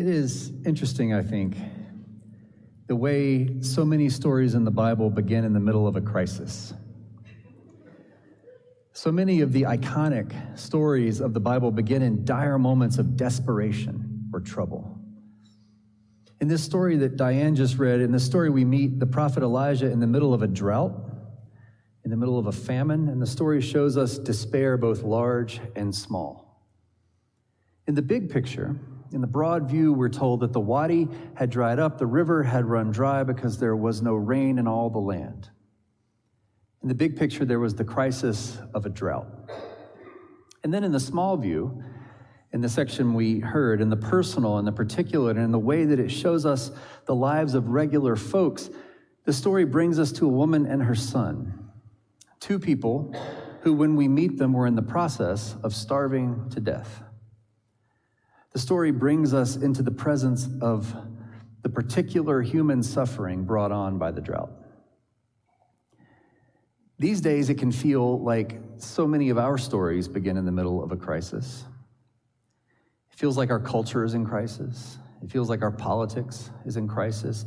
It is interesting, I think, the way so many stories in the Bible begin in the middle of a crisis. So many of the iconic stories of the Bible begin in dire moments of desperation or trouble. In this story that Diane just read, in this story we meet the prophet Elijah in the middle of a drought, in the middle of a famine, and the story shows us despair both large and small. In the big picture, in the broad view, we're told that the wadi had dried up, the river had run dry because there was no rain in all the land. In the big picture, there was the crisis of a drought. And then in the small view, in the section we heard, in the personal and the particular, and in the way that it shows us the lives of regular folks, the story brings us to a woman and her son, two people who, when we meet them, were in the process of starving to death. The story brings us into the presence of the particular human suffering brought on by the drought. These days, it can feel like so many of our stories begin in the middle of a crisis. It feels like our culture is in crisis. It feels like our politics is in crisis.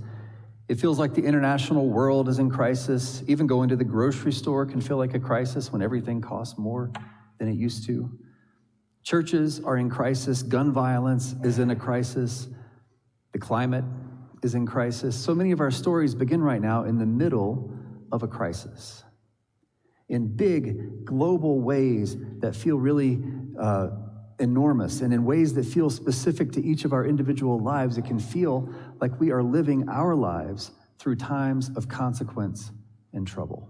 It feels like the international world is in crisis. Even going to the grocery store can feel like a crisis when everything costs more than it used to. Churches are in crisis. Gun violence is in a crisis. The climate is in crisis. So many of our stories begin right now in the middle of a crisis, in big global ways that feel really enormous, and in ways that feel specific to each of our individual lives. It can feel like we are living our lives through times of consequence and trouble.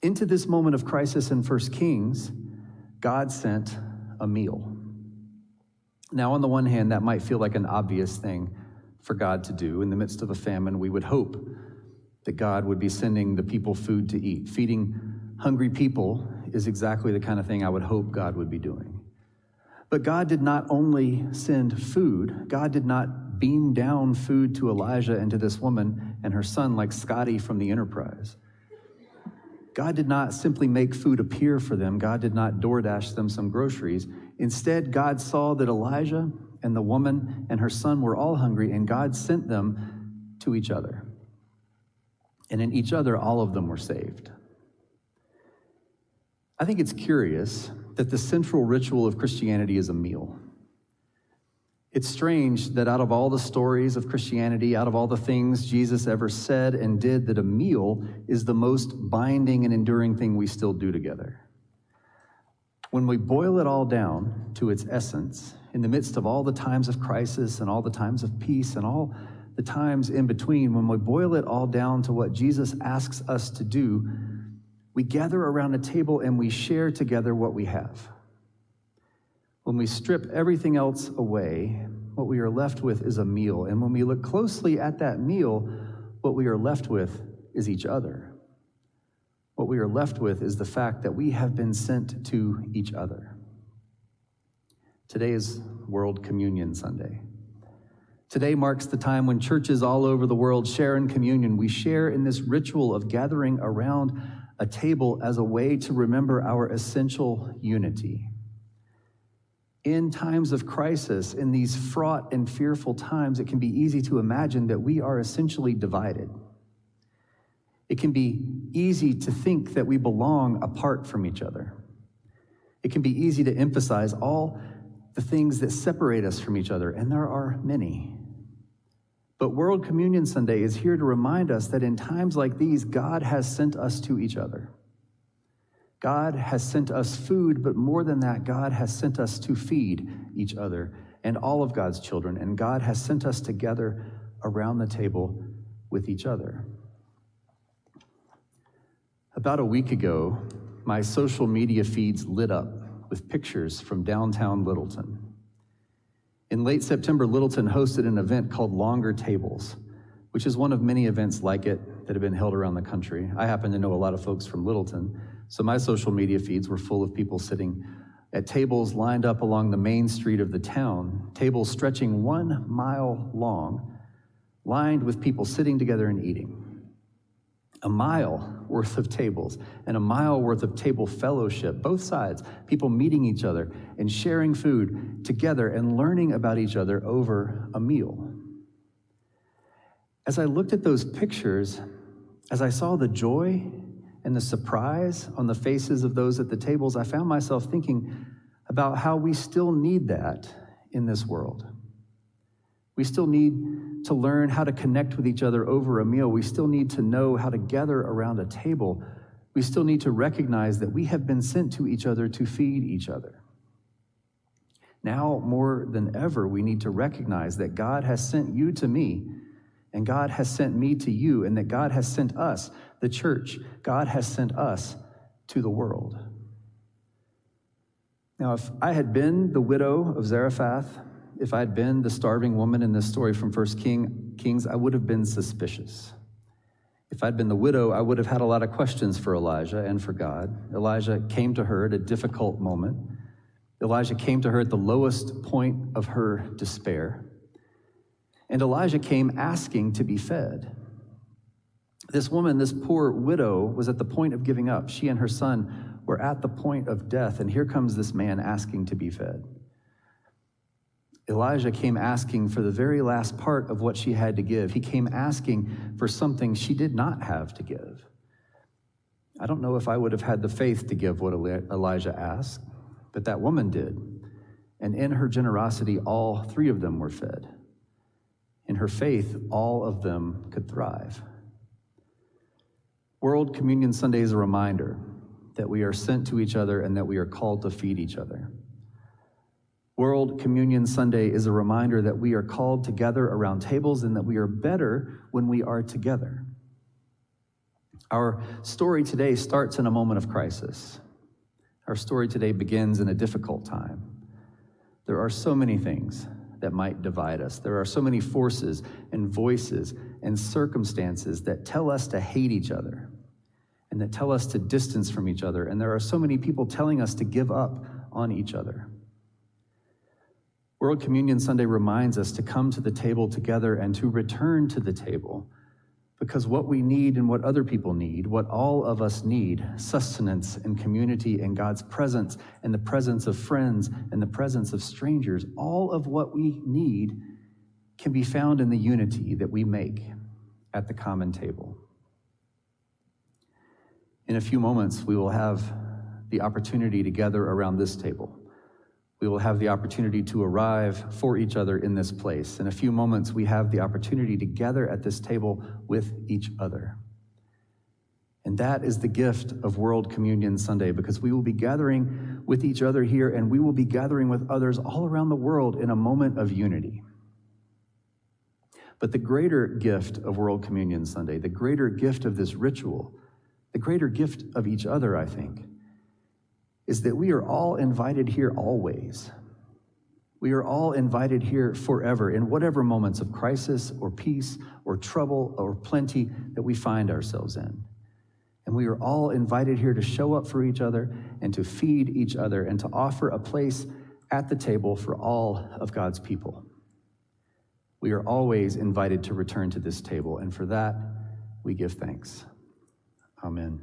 Into this moment of crisis in 1 Kings, God sent a meal. Now, on the one hand, that might feel like an obvious thing for God to do. In the midst of a famine, we would hope that God would be sending the people food to eat. Feeding hungry people is exactly the kind of thing I would hope God would be doing. But God did not only send food, God did not beam down food to Elijah and to this woman and her son like Scotty from the Enterprise. God did not simply make food appear for them. God did not DoorDash them some groceries. Instead, God saw that Elijah and the woman and her son were all hungry, and God sent them to each other. And in each other, all of them were saved. I think it's curious that the central ritual of Christianity is a meal. It's strange that out of all the stories of Christianity, out of all the things Jesus ever said and did, that a meal is the most binding and enduring thing we still do together. When we boil it all down to its essence, in the midst of all the times of crisis and all the times of peace and all the times in between, when we boil it all down to what Jesus asks us to do, we gather around a table and we share together what we have. When we strip everything else away, what we are left with is a meal. And when we look closely at that meal, what we are left with is each other. What we are left with is the fact that we have been sent to each other. Today is World Communion Sunday. Today marks the time when churches all over the world share in communion. We share in this ritual of gathering around a table as a way to remember our essential unity. In times of crisis, in these fraught and fearful times, it can be easy to imagine that we are essentially divided. It can be easy to think that we belong apart from each other. It can be easy to emphasize all the things that separate us from each other, and there are many. But World Communion Sunday is here to remind us that in times like these, God has sent us to each other. God has sent us food, but more than that, God has sent us to feed each other and all of God's children, and God has sent us together around the table with each other. About a week ago, my social media feeds lit up with pictures from downtown Littleton. In late September, Littleton hosted an event called Longer Tables, which is one of many events like it that have been held around the country. I happen to know a lot of folks from Littleton, so my social media feeds were full of people sitting at tables lined up along the main street of the town, tables stretching 1 mile long, lined with people sitting together and eating. A mile worth of tables and a mile worth of table fellowship, both sides, people meeting each other and sharing food together and learning about each other over a meal. As I looked at those pictures, as I saw the joy and the surprise on the faces of those at the tables, I found myself thinking about how we still need that in this world. We still need to learn how to connect with each other over a meal. We still need to know how to gather around a table. We still need to recognize that we have been sent to each other to feed each other. Now, more than ever, we need to recognize that God has sent you to me, and God has sent me to you, and that God has sent us, the church. God has sent us to the world. Now, if I had been the widow of Zarephath, if I had been the starving woman in this story from 1 Kings, I would have been suspicious. If I'd been the widow, I would have had a lot of questions for Elijah and for God. Elijah came to her at a difficult moment. Elijah came to her at the lowest point of her despair. And Elijah came asking to be fed. This woman, this poor widow, was at the point of giving up. She and her son were at the point of death, and here comes this man asking to be fed. Elijah came asking for the very last part of what she had to give. He came asking for something she did not have to give. I don't know if I would have had the faith to give what Elijah asked, but that woman did. And in her generosity, all three of them were fed. In her faith, all of them could thrive. World Communion Sunday is a reminder that we are sent to each other and that we are called to feed each other. World Communion Sunday is a reminder that we are called together around tables and that we are better when we are together. Our story today starts in a moment of crisis. Our story today begins in a difficult time. There are so many things that might divide us. There are so many forces and voices and circumstances that tell us to hate each other and that tell us to distance from each other. And there are so many people telling us to give up on each other. World Communion Sunday reminds us to come to the table together and to return to the table, because what we need and what other people need, what all of us need, sustenance and community and God's presence and the presence of friends and the presence of strangers, all of what we need can be found in the unity that we make at the common table. In a few moments, we will have the opportunity to gather around this table. We will have the opportunity to arrive for each other in this place. In a few moments, we have the opportunity to gather at this table with each other. And that is the gift of World Communion Sunday, because we will be gathering with each other here, and we will be gathering with others all around the world in a moment of unity. But the greater gift of World Communion Sunday, the greater gift of this ritual, the greater gift of each other, I think, is that we are all invited here always. We are all invited here forever in whatever moments of crisis or peace or trouble or plenty that we find ourselves in. And we are all invited here to show up for each other and to feed each other and to offer a place at the table for all of God's people. We are always invited to return to this table, and for that, we give thanks. Amen.